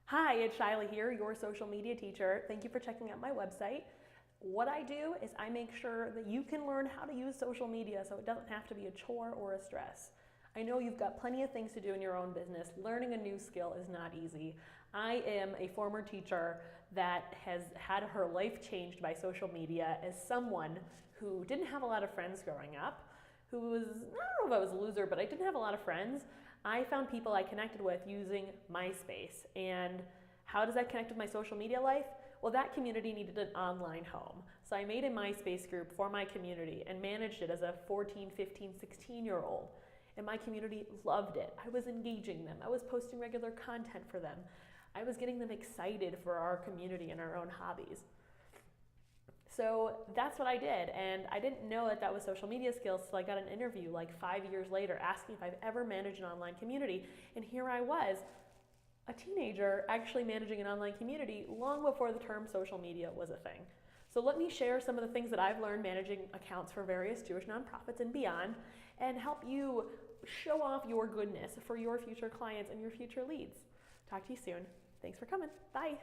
Hi, it's Shyla here, your social media teacher. Thank you for checking out my website. What I do is I make sure that you can learn how to use social media so it doesn't have to be a chore or a stress. I know you've got plenty of things to do in your own business. Learning a new skill is not easy. I am a former teacher that has had her life changed by social media as someone who didn't have a lot of friends growing up, who was, I don't know if I was a loser, but I didn't have a lot of friends. I found people I connected with using MySpace. And how does that connect with my social media life? Well, that community needed an online home. So I made a MySpace group for my community and managed it as a 14, 15, 16-year-old. And my community loved it. I was engaging them. I was posting regular content for them. I was getting them excited for our community and our own hobbies. So that's what I did, and I didn't know that that was social media skills till I got an interview like 5 years later asking if I've ever managed an online community, and here I was, a teenager actually managing an online community long before the term social media was a thing. So let me share some of the things that I've learned managing accounts for various Jewish nonprofits and beyond, and help you show off your goodness for your future clients and your future leads. Talk to you soon. Thanks for coming. Bye.